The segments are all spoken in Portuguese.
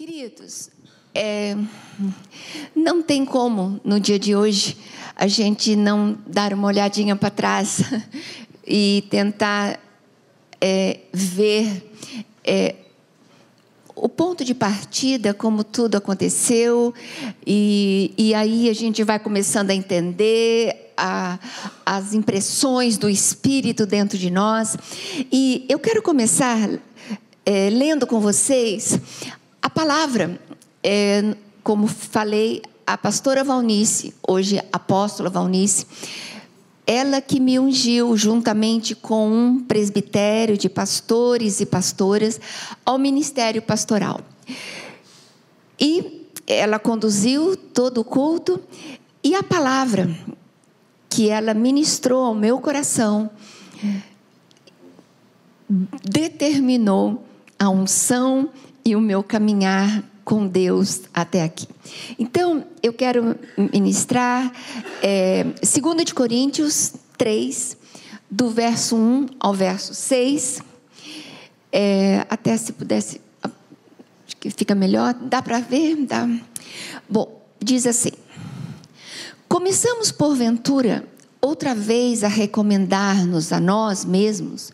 Queridos, não tem como, no dia de hoje, a gente não dar uma olhadinha para trás e tentar ver o ponto de partida, como tudo aconteceu, e aí a gente vai começando a entender as impressões do Espírito dentro de nós. E eu quero começar lendo com vocês a palavra, como falei, a pastora Valnice, hoje apóstola Valnice, ela que me ungiu juntamente com um presbitério de pastores e pastoras ao ministério pastoral. E ela conduziu todo o culto, e a palavra que ela ministrou ao meu coração determinou a unção e o meu caminhar com Deus até aqui. Então, eu quero ministrar 2 Coríntios 3, do verso 1 ao verso 6. Até se pudesse, acho que fica melhor, dá para ver? Dá. Bom, diz assim: começamos porventura outra vez a recomendar-nos a nós mesmos,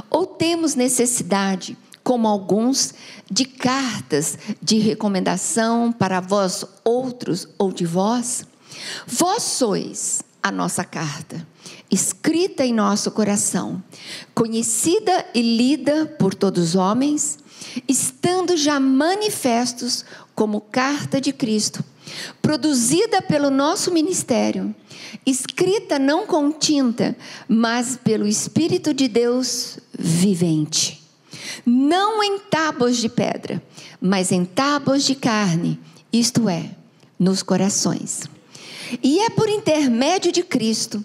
ou temos necessidade, como alguns, de cartas de recomendação para vós outros ou de vós? Vós sois a nossa carta, escrita em nosso coração, conhecida e lida por todos os homens, estando já manifestos como carta de Cristo, produzida pelo nosso ministério, escrita não com tinta, mas pelo Espírito de Deus vivente, não em tábuas de pedra, mas em tábuas de carne, isto é, nos corações. E é por intermédio de Cristo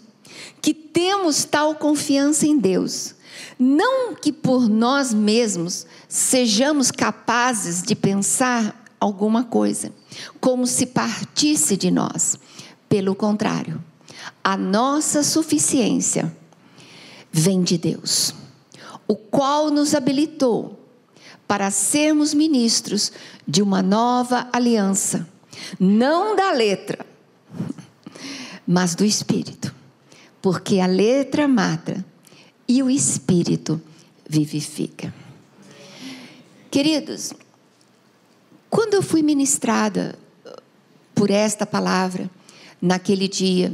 que temos tal confiança em Deus, não que por nós mesmos sejamos capazes de pensar alguma coisa, como se partisse de nós. Pelo contrário, a nossa suficiência vem de Deus, o qual nos habilitou para sermos ministros de uma nova aliança, não da letra, mas do Espírito, porque a letra mata e o Espírito vivifica. Queridos, quando eu fui ministrada por esta palavra, naquele dia,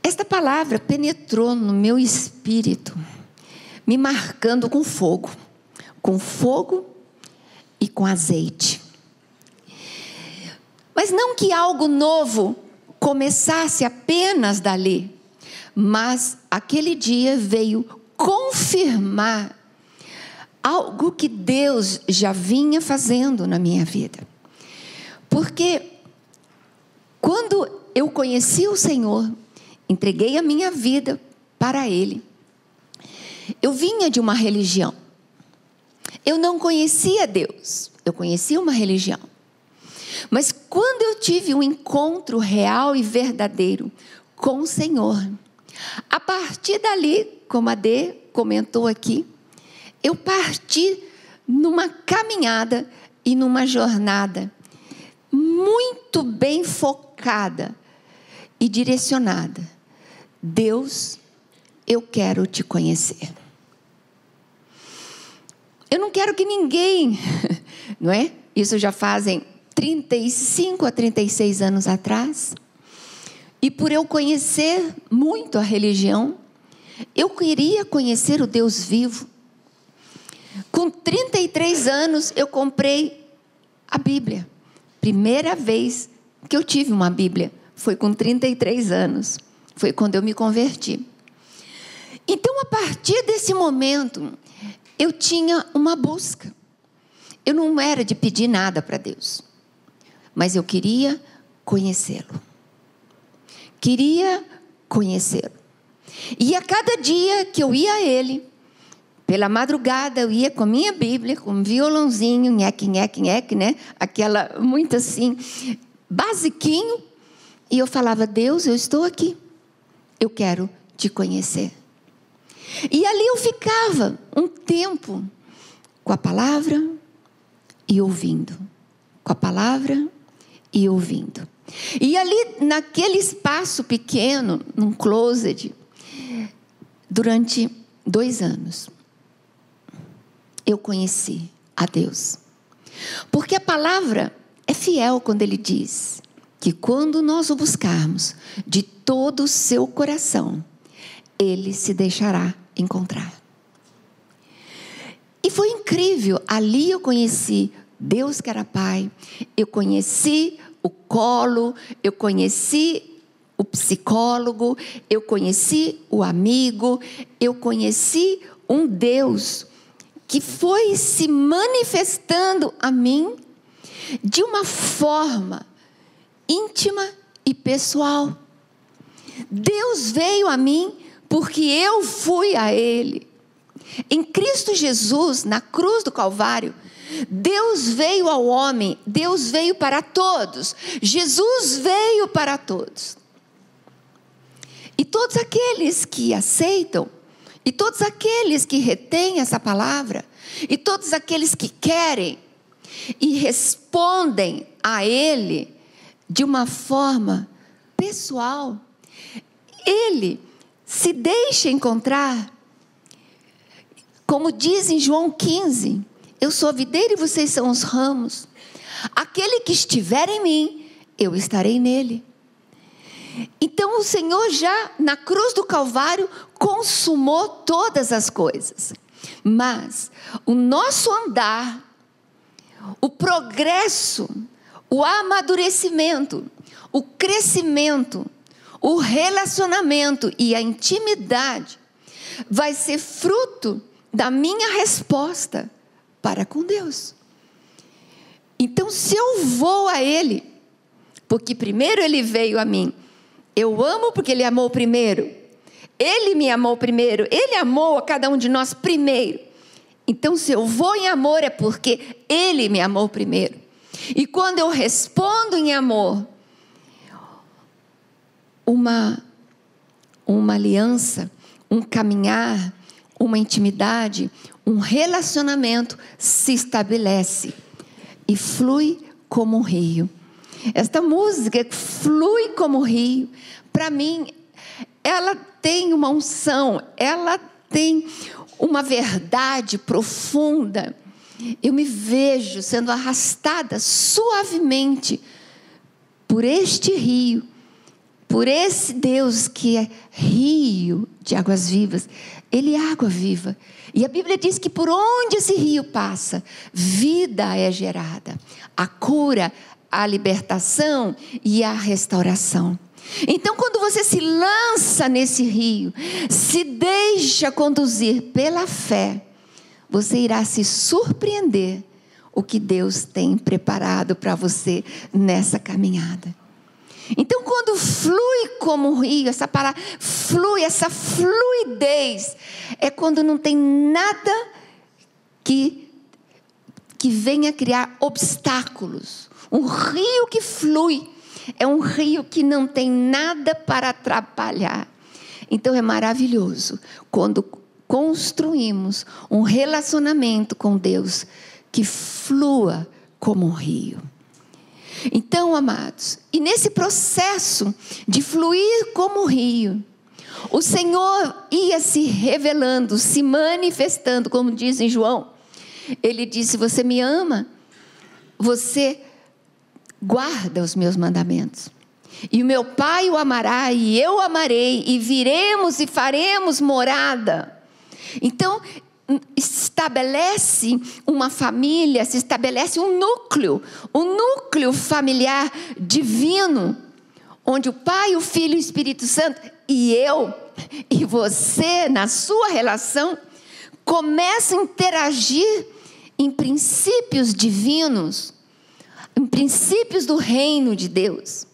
esta palavra penetrou no meu espírito, me marcando com fogo e com azeite. Mas não que algo novo começasse apenas dali, mas aquele dia veio confirmar algo que Deus já vinha fazendo na minha vida. Porque quando eu conheci o Senhor, entreguei a minha vida para Ele, eu vinha de uma religião. Eu não conhecia Deus, eu conhecia uma religião. Mas quando eu tive um encontro real e verdadeiro com o Senhor, a partir dali, como a Dê comentou aqui, eu parti numa caminhada e numa jornada muito bem focada e direcionada. Deus, eu quero te conhecer. Eu não quero que ninguém, não é? Isso já fazem 35 a 36 anos atrás. E por eu conhecer muito a religião, eu queria conhecer o Deus vivo. Com 33 anos, eu comprei a Bíblia. Primeira vez que eu tive uma Bíblia foi com 33 anos. Foi quando eu me converti. Então, a partir desse momento, eu tinha uma busca. Eu não era de pedir nada para Deus, mas eu queria conhecê-lo. Queria conhecê-lo. E a cada dia que eu ia a Ele, pela madrugada eu ia com a minha Bíblia, com um violãozinho, nheque, nheque, nheque, né? Aquela, muito assim, basiquinho. E eu falava: Deus, eu estou aqui. Eu quero te conhecer. E ali eu ficava um tempo com a palavra e ouvindo. Com a palavra e ouvindo. E ali, naquele espaço pequeno, num closet, durante 2 anos, eu conheci a Deus. Porque a palavra é fiel quando ele diz que quando nós o buscarmos de todo o seu coração, ele se deixará encontrar. E foi incrível, ali eu conheci Deus que era Pai, eu conheci o colo, eu conheci o psicólogo, eu conheci o amigo, eu conheci um Deus que foi se manifestando a mim de uma forma íntima e pessoal. Deus veio a mim porque eu fui a Ele. Em Cristo Jesus, na cruz do Calvário, Deus veio ao homem, Deus veio para todos, Jesus veio para todos. E todos aqueles que aceitam, e todos aqueles que retêm essa palavra, e todos aqueles que querem e respondem a Ele de uma forma pessoal, Ele se deixa encontrar, como diz em João 15, eu sou a videira e vocês são os ramos. Aquele que estiver em mim, eu estarei nele. Então o Senhor já na cruz do Calvário consumou todas as coisas. Mas o nosso andar, o progresso, o amadurecimento, o crescimento, o relacionamento e a intimidade vai ser fruto da minha resposta para com Deus. Então, se eu vou a Ele, porque primeiro Ele veio a mim, eu amo porque Ele amou primeiro, Ele me amou primeiro, Ele amou a cada um de nós primeiro. Então, se eu vou em amor, é porque Ele me amou primeiro. E quando eu respondo em amor, uma aliança, um caminhar, uma intimidade, um relacionamento se estabelece e flui como um rio. Esta música flui como um rio. Para mim, ela tem uma unção, ela tem uma verdade profunda. Eu me vejo sendo arrastada suavemente por este rio, por esse Deus que é rio de águas vivas. Ele é água viva. E a Bíblia diz que por onde esse rio passa, vida é gerada. A cura, a libertação e a restauração. Então, quando você se lança nesse rio, se deixa conduzir pela fé, você irá se surpreender o que Deus tem preparado para você nessa caminhada. Então, quando flui como um rio, essa palavra flui, essa fluidez, é quando não tem nada que venha criar obstáculos. Um rio que flui é um rio que não tem nada para atrapalhar. Então, é maravilhoso quando construímos um relacionamento com Deus que flua como um rio. Então, amados, e nesse processo de fluir como um rio, o Senhor ia se revelando, se manifestando, como diz em João. Ele disse: você me ama, você guarda os meus mandamentos. E o meu Pai o amará, e eu o amarei, e viremos e faremos morada. Então, estabelece uma família, se estabelece um núcleo familiar divino, onde o Pai, o Filho e o Espírito Santo, e eu, e você, na sua relação, começam a interagir em princípios divinos, em princípios do reino de Deus,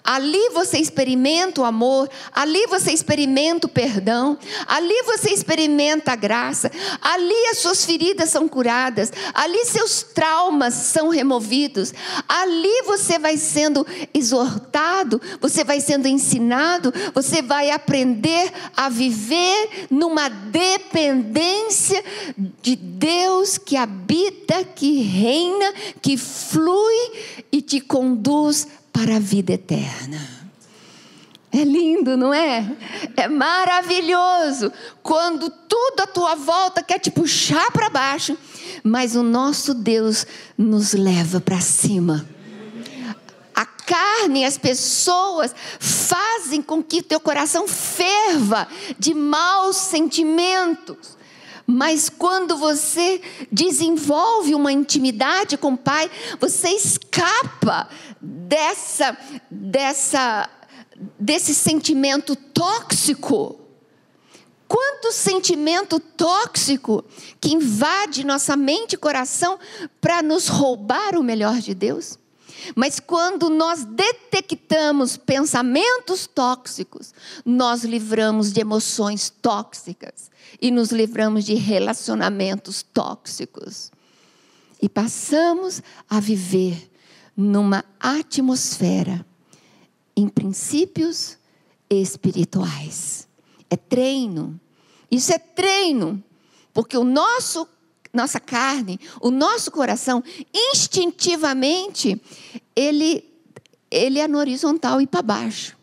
Ali você experimenta o amor, ali você experimenta o perdão, ali você experimenta a graça, ali as suas feridas são curadas, ali seus traumas são removidos, ali você vai sendo exortado, você vai sendo ensinado, você vai aprender a viver numa dependência de Deus que habita, que reina, que flui e te conduz para a vida eterna. É lindo, não é? É maravilhoso quando tudo à tua volta quer te puxar para baixo, mas o nosso Deus nos leva para cima. A carne e as pessoas fazem com que teu coração ferva de maus sentimentos. Mas quando você desenvolve uma intimidade com o Pai, você escapa desse sentimento tóxico. Quanto sentimento tóxico que invade nossa mente e coração para nos roubar o melhor de Deus. Mas quando nós detectamos pensamentos tóxicos, nós livramos de emoções tóxicas e nos livramos de relacionamentos tóxicos. E passamos a viver numa atmosfera em princípios espirituais. É treino. Isso é treino, porque nossa carne, o nosso coração, instintivamente, ele é no horizontal e para baixo.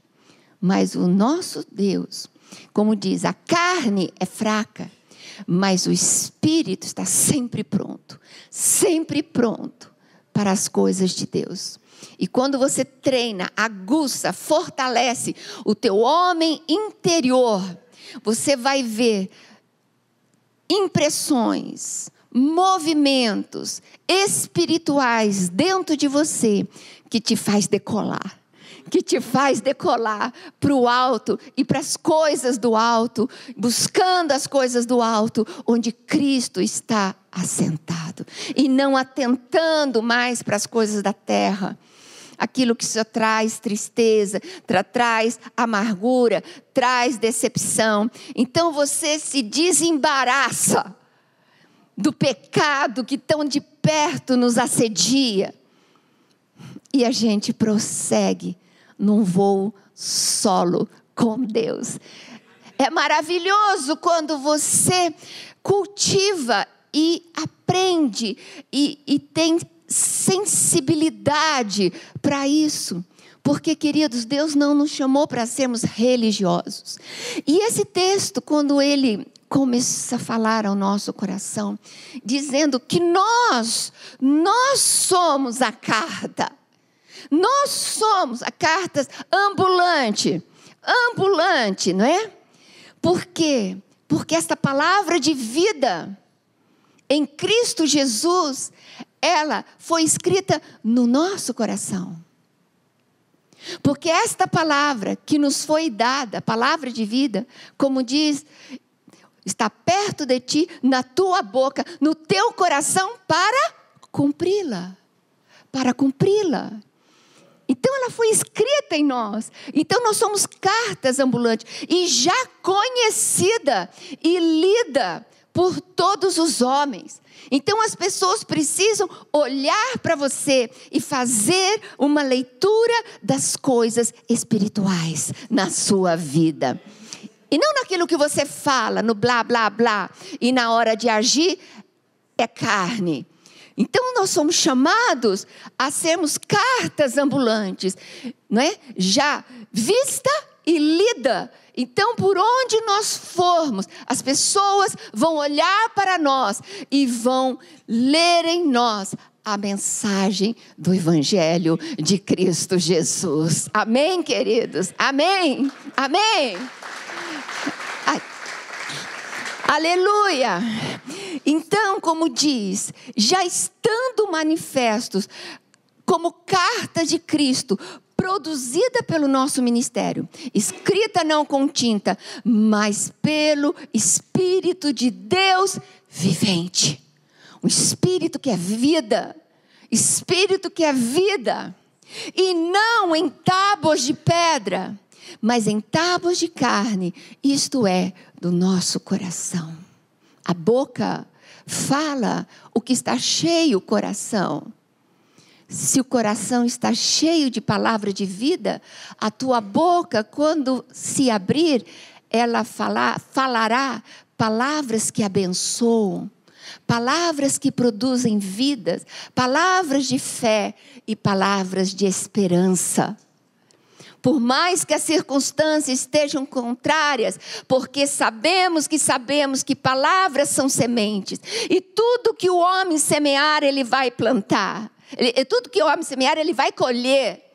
Mas o nosso Deus, como diz, a carne é fraca, mas o espírito está sempre pronto para as coisas de Deus. E quando você treina, aguça, fortalece o teu homem interior, você vai ver impressões, movimentos espirituais dentro de você que te faz decolar. Que te faz decolar para o alto e para as coisas do alto, buscando as coisas do alto, onde Cristo está assentado. E não atentando mais para as coisas da terra. Aquilo que só traz tristeza, traz amargura, traz decepção. Então você se desembaraça do pecado que tão de perto nos assedia. E a gente prossegue num voo solo com Deus. É maravilhoso quando você cultiva e aprende e tem sensibilidade para isso. Porque, queridos, Deus não nos chamou para sermos religiosos. E esse texto, quando ele começa a falar ao nosso coração, dizendo que nós somos a carta. Nós somos a carta ambulante, não é? Por quê? Porque esta palavra de vida em Cristo Jesus, ela foi escrita no nosso coração. Porque esta palavra que nos foi dada, a palavra de vida, como diz, está perto de ti, na tua boca, no teu coração, para cumpri-la. Para cumpri-la. Então ela foi escrita em nós. Então nós somos cartas ambulantes. E já conhecida e lida por todos os homens. Então as pessoas precisam olhar para você e fazer uma leitura das coisas espirituais na sua vida. E não naquilo que você fala, no blá, blá, blá. E na hora de agir, é carne. Então nós somos chamados a sermos cartas ambulantes, não é? Já vista e lida. Então por onde nós formos, as pessoas vão olhar para nós e vão ler em nós a mensagem do Evangelho de Cristo Jesus. Amém, queridos? Amém? Amém? Ai. Aleluia! Então, como diz, já estando manifestos como carta de Cristo, produzida pelo nosso ministério, escrita não com tinta, mas pelo Espírito de Deus vivente. Um Espírito que é vida. Espírito que é vida. e não em tábuas de pedra, mas em tábuas de carne, isto é, do nosso coração. A boca fala o que está cheio o coração. Se o coração está cheio de palavra de vida, a tua boca, quando se abrir, ela falará palavras que abençoam, palavras que produzem vidas, palavras de fé e palavras de esperança. Por mais que as circunstâncias estejam contrárias, porque sabemos que palavras são sementes, e tudo que o homem semear, ele vai plantar. Tudo que o homem semear, ele vai colher.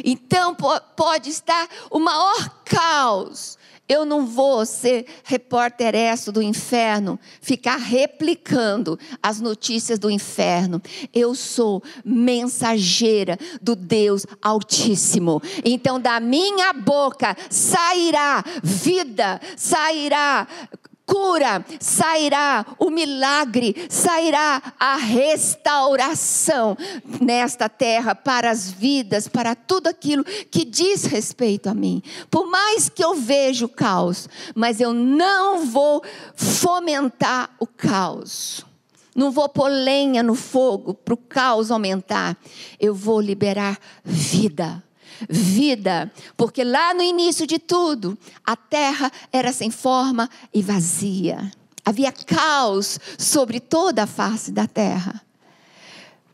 Então pode estar o maior caos. Eu não vou ser repórter do inferno, ficar replicando as notícias do inferno. Eu sou mensageira do Deus Altíssimo. Então da minha boca sairá vida, sairá cura, sairá o milagre, sairá a restauração nesta terra para as vidas, para tudo aquilo que diz respeito a mim. Por mais que eu veja o caos, mas eu não vou fomentar o caos. Não vou pôr lenha no fogo para o caos aumentar. Eu vou liberar vida. Vida, porque lá no início de tudo, a terra era sem forma e vazia. Havia caos sobre toda a face da terra.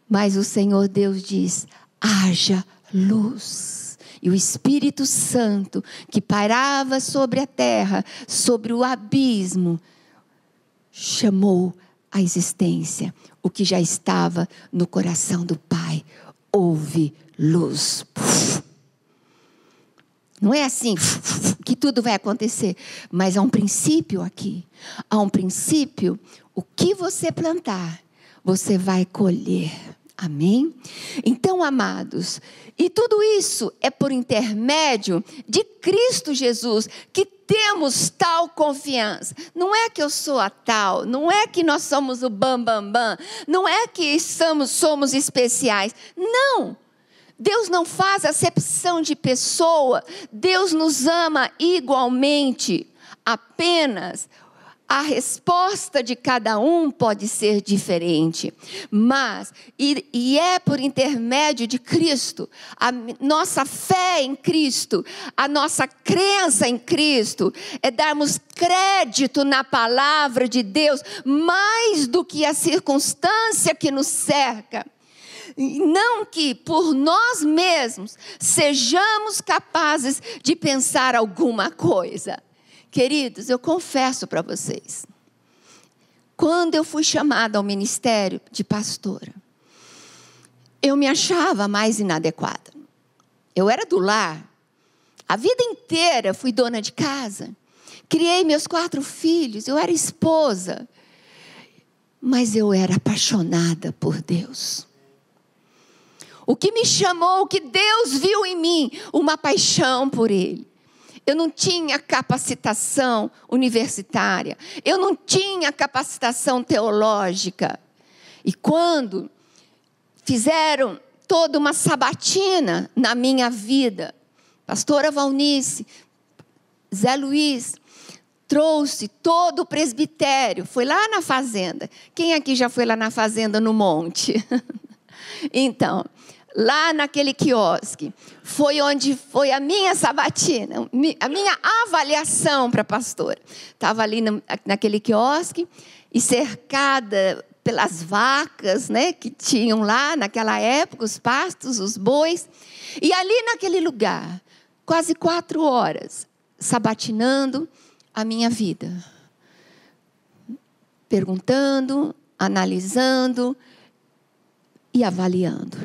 Mas o Senhor Deus diz: haja luz. E o Espírito Santo, que pairava sobre a terra, sobre o abismo, chamou à existência o que já estava no coração do Pai. Houve luz. Não é assim que tudo vai acontecer, mas há um princípio aqui. Há um princípio, o que você plantar, você vai colher. Amém? Então, amados, e tudo isso é por intermédio de Cristo Jesus, que temos tal confiança. Não é que eu sou a tal, não é que nós somos o bam, não é que somos especiais. Não! Deus não faz acepção de pessoa, Deus nos ama igualmente, apenas a resposta de cada um pode ser diferente, mas, e é por intermédio de Cristo, a nossa fé em Cristo, a nossa crença em Cristo, é darmos crédito na palavra de Deus, mais do que a circunstância que nos cerca. Não que por nós mesmos sejamos capazes de pensar alguma coisa. Queridos, eu confesso para vocês, quando eu fui chamada ao ministério de pastora, eu me achava mais inadequada. Eu era do lar, a vida inteira fui dona de casa, criei meus 4 filhos, eu era esposa, mas eu era apaixonada por Deus. O que me chamou, o que Deus viu em mim, uma paixão por Ele. Eu não tinha capacitação universitária, eu não tinha capacitação teológica. E quando fizeram toda uma sabatina na minha vida, pastora Valnice, Zé Luiz, trouxe todo o presbitério, foi lá na fazenda. Quem aqui já foi lá na fazenda no monte? Então, lá naquele quiosque, foi onde foi a minha sabatina, a minha avaliação para pastora. Estava ali naquele quiosque e cercada pelas vacas, né, que tinham lá naquela época, os pastos, os bois. E ali naquele lugar, quase 4 horas, sabatinando a minha vida. Perguntando, analisando e avaliando.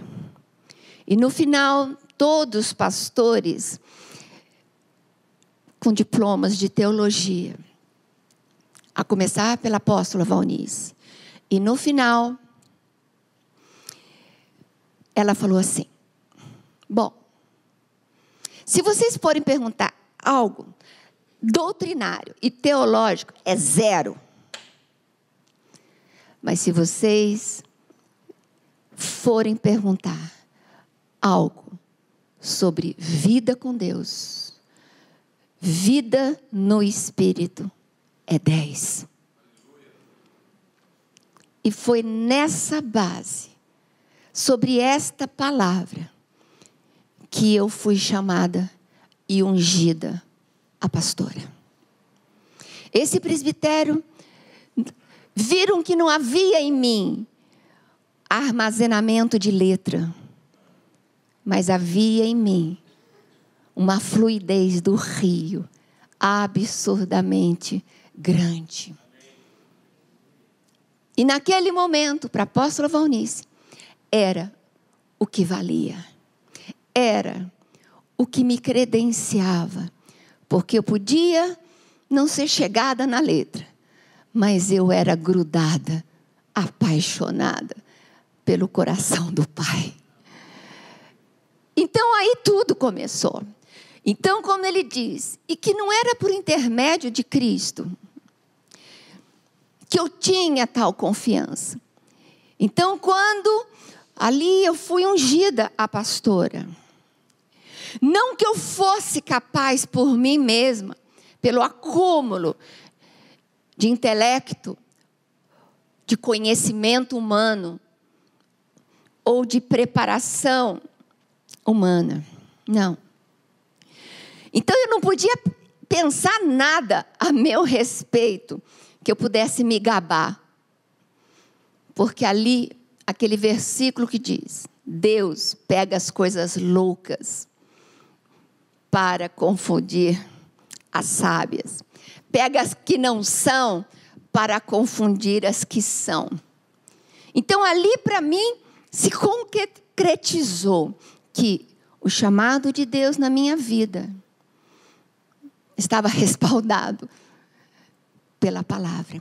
E no final, todos os pastores com diplomas de teologia, a começar pela apóstola Valnice. E no final, ela falou assim: bom, se vocês forem perguntar algo doutrinário e teológico, é 0. Mas se vocês forem perguntar algo sobre vida com Deus, vida no Espírito, é 10. E foi nessa base, sobre esta palavra, que eu fui chamada e ungida a pastora. Esse presbitério, viram que não havia em mim armazenamento de letra, mas havia em mim uma fluidez do rio absurdamente grande. E naquele momento, para a apóstola Valnice, era o que valia. Era o que me credenciava. Porque eu podia não ser chegada na letra, mas eu era grudada, apaixonada pelo coração do Pai. Então aí tudo começou. Então, como ele diz, e que não era por intermédio de Cristo que eu tinha tal confiança. Então, quando ali eu fui ungida a pastora, não que eu fosse capaz por mim mesma, pelo acúmulo de intelecto, de conhecimento humano, ou de preparação humana. Não. Então eu não podia pensar nada a meu respeito que eu pudesse me gabar. Porque ali, aquele versículo que diz, Deus pega as coisas loucas para confundir as sábias. Pega as que não são para confundir as que são. Então ali para mim se concretizou que o chamado de Deus na minha vida estava respaldado pela palavra.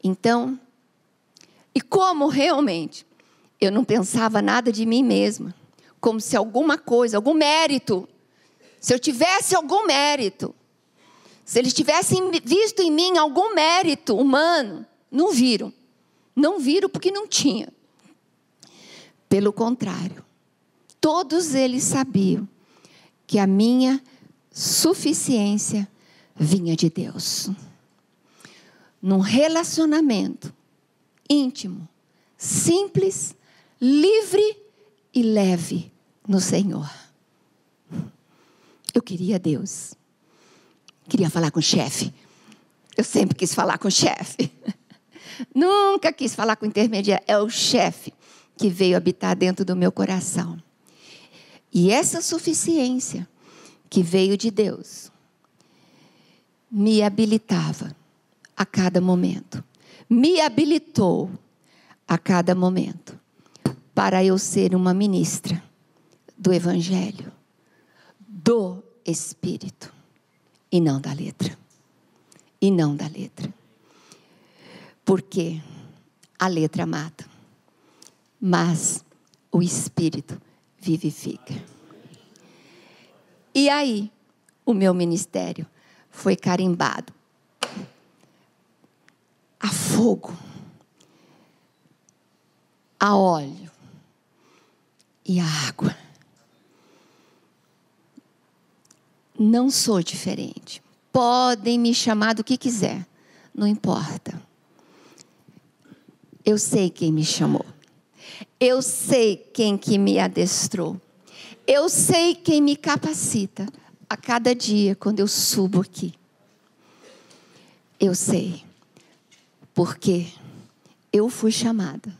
Então, e como realmente eu não pensava nada de mim mesma, como se alguma coisa, algum mérito, se eu tivesse algum mérito, se eles tivessem visto em mim algum mérito humano, não viram. Não viram porque não tinha. Pelo contrário, todos eles sabiam que a minha suficiência vinha de Deus. Num relacionamento íntimo, simples, livre e leve no Senhor. Eu queria Deus. Queria falar com o chefe. Eu sempre quis falar com o chefe. Nunca quis falar com o intermediário. É o chefe que veio habitar dentro do meu coração. E essa suficiência que veio de Deus me habilitava a cada momento. Me habilitou a cada momento para eu ser uma ministra do Evangelho, do Espírito, e não da letra. E não da letra. Porque a letra mata, mas o Espírito vivifica. E aí, o meu ministério foi carimbado a fogo, a óleo e a água. Não sou diferente. Podem me chamar do que quiser, não importa. Eu sei quem me chamou. Eu sei quem que me adestrou. Eu sei quem me capacita a cada dia quando eu subo aqui. Eu sei, porque eu fui chamada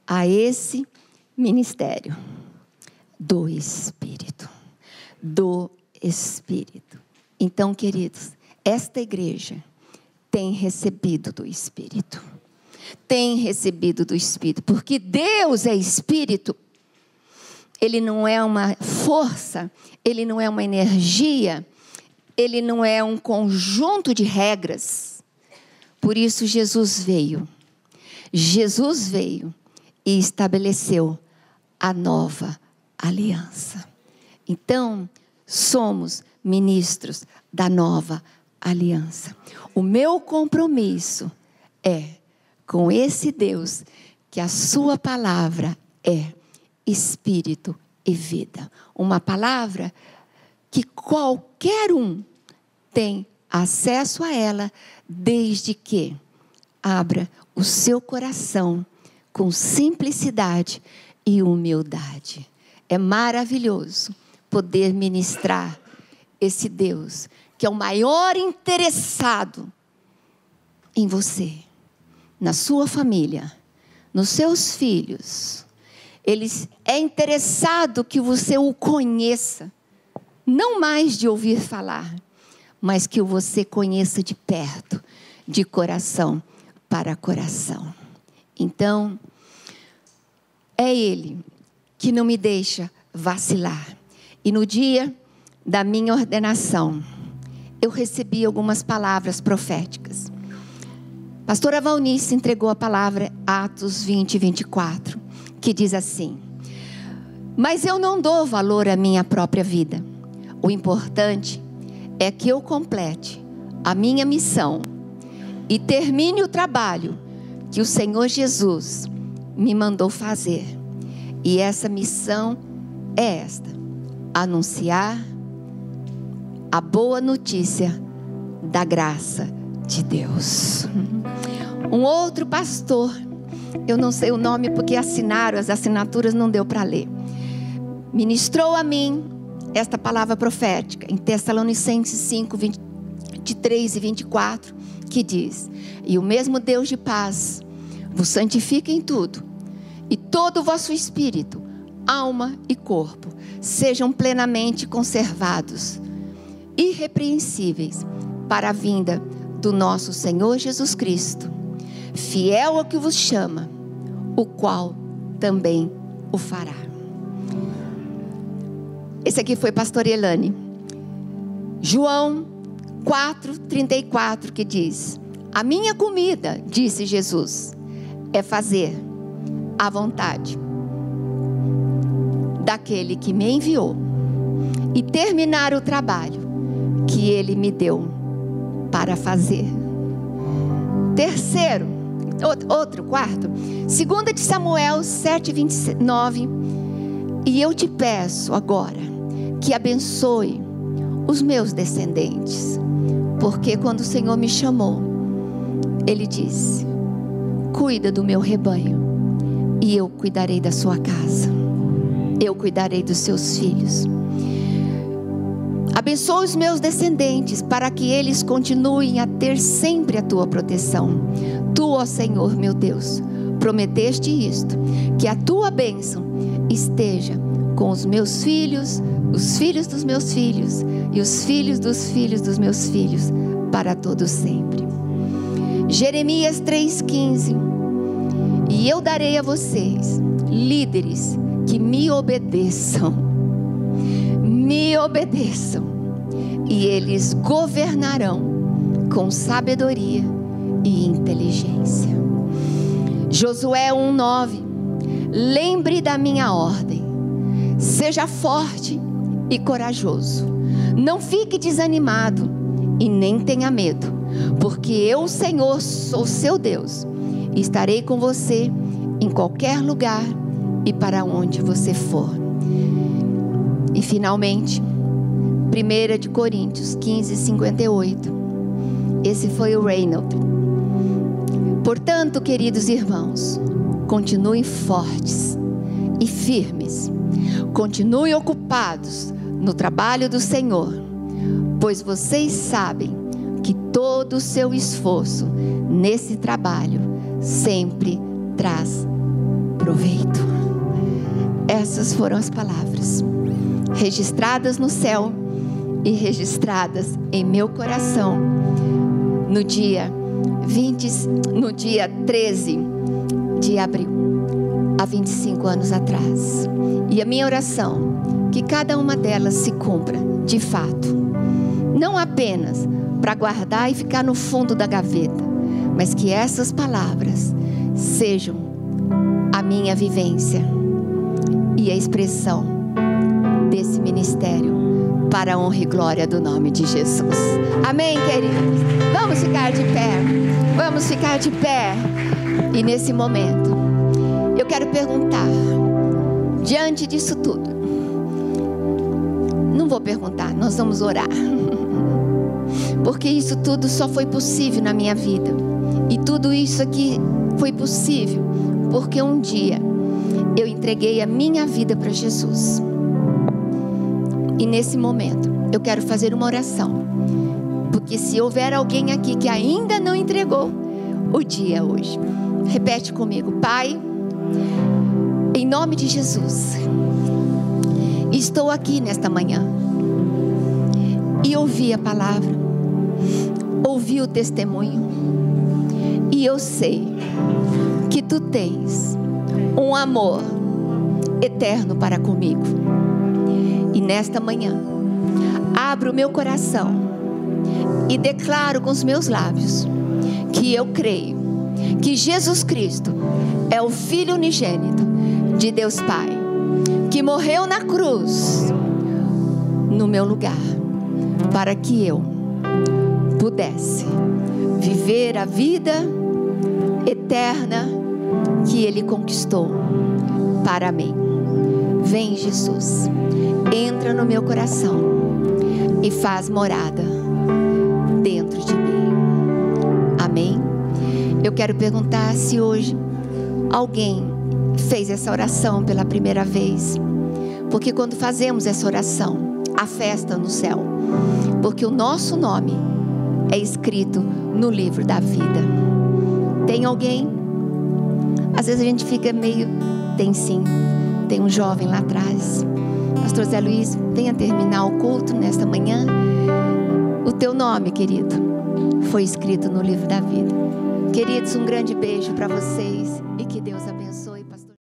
a esse ministério do Espírito. Do Espírito. Então, queridos, esta igreja tem recebido do Espírito. Tem recebido do Espírito. Porque Deus é Espírito. Ele não é uma força, ele não é uma energia, ele não é um conjunto de regras. Por isso Jesus veio. Jesus veio e estabeleceu a nova aliança. Então, somos ministros da nova aliança. O meu compromisso é com esse Deus, que a sua palavra é Espírito e vida. Uma palavra que qualquer um tem acesso a ela, desde que abra o seu coração com simplicidade e humildade. É maravilhoso poder ministrar esse Deus, que é o maior interessado em você, na sua família, nos seus filhos. Ele é interessado que você o conheça, não mais de ouvir falar, mas que você conheça de perto, de coração para coração. Então, é Ele que não me deixa vacilar. E no dia da minha ordenação, eu recebi algumas palavras proféticas. Pastora Valnice entregou a palavra Atos 20, 24, que diz assim: mas eu não dou valor à minha própria vida. O importante é que eu complete a minha missão e termine o trabalho que o Senhor Jesus me mandou fazer. E essa missão é esta: anunciar a boa notícia da graça de Deus. Um outro pastor, eu não sei o nome porque assinaram, as assinaturas não deu para ler, ministrou a mim esta palavra profética em Tessalonicenses 5, 23 e 24, que diz: e o mesmo Deus de paz vos santifica em tudo, e todo o vosso espírito, alma e corpo sejam plenamente conservados, irrepreensíveis, para a vinda do nosso Senhor Jesus Cristo, fiel ao que vos chama, o qual também o fará. Esse aqui foi pastor Elane. João 4:34, que diz: a minha comida, disse Jesus, é fazer a vontade daquele que me enviou e terminar o trabalho que ele me deu para fazer. Quarto, 2 de Samuel 7:29, e eu te peço agora que abençoe os meus descendentes, porque quando o Senhor me chamou, Ele disse: cuida do meu rebanho, e eu cuidarei da sua casa, eu cuidarei dos seus filhos. Abençoa os meus descendentes, para que eles continuem a ter sempre a tua proteção. Tu, ó Senhor meu Deus, prometeste isto, que a tua bênção esteja com os meus filhos, os filhos dos meus filhos e os filhos dos filhos dos meus filhos, para todo sempre. Jeremias 3:15, e eu darei a vocês líderes que me obedeçam, e eles governarão com sabedoria e inteligência. Josué 1:9, lembre da minha ordem, seja forte e corajoso, não fique desanimado e nem tenha medo, porque eu, Senhor, sou seu Deus, e estarei com você em qualquer lugar e para onde você for. E finalmente, 1 de Coríntios 15:58, esse foi o Reinhold. Portanto, queridos irmãos, continuem fortes e firmes, continuem ocupados no trabalho do Senhor, pois vocês sabem que todo o seu esforço nesse trabalho sempre traz proveito. Essas foram as palavras registradas no céu e registradas em meu coração no dia 13 de abril, há 25 anos atrás. E a minha oração, que cada uma delas se cumpra de fato, não apenas para guardar e ficar no fundo da gaveta, mas que essas palavras sejam a minha vivência e a expressão desse ministério, para a honra e glória do nome de Jesus. Amém, queridos? Vamos ficar de pé. Vamos ficar de pé. E nesse momento, eu quero perguntar, diante disso tudo, vou perguntar, nós vamos orar. Porque isso tudo só foi possível na minha vida. E tudo isso aqui foi possível porque um dia eu entreguei a minha vida para Jesus. E nesse momento eu quero fazer uma oração. Porque se houver alguém aqui que ainda não entregou, o dia é hoje. Repete comigo: Pai, em nome de Jesus, estou aqui nesta manhã e ouvi a palavra, ouvi o testemunho, e eu sei que Tu tens um amor eterno para comigo. E nesta manhã abro o meu coração e declaro com os meus lábios que eu creio que Jesus Cristo é o Filho unigênito de Deus Pai, que morreu na cruz no meu lugar, para que eu pudesse viver a vida eterna que Ele conquistou para mim. Vem, Jesus, entra no meu coração e faz morada dentro de mim. Amém? Eu quero perguntar se hoje alguém fez essa oração pela primeira vez. Porque quando fazemos essa oração, há festa no céu. Porque o nosso nome é escrito no livro da vida. Tem alguém? Às vezes a gente fica meio... Tem sim. Tem um jovem lá atrás. Pastor Zé Luiz, venha terminar o culto nesta manhã. O teu nome, querido, foi escrito no livro da vida. Queridos, um grande beijo para vocês e que Deus abençoe.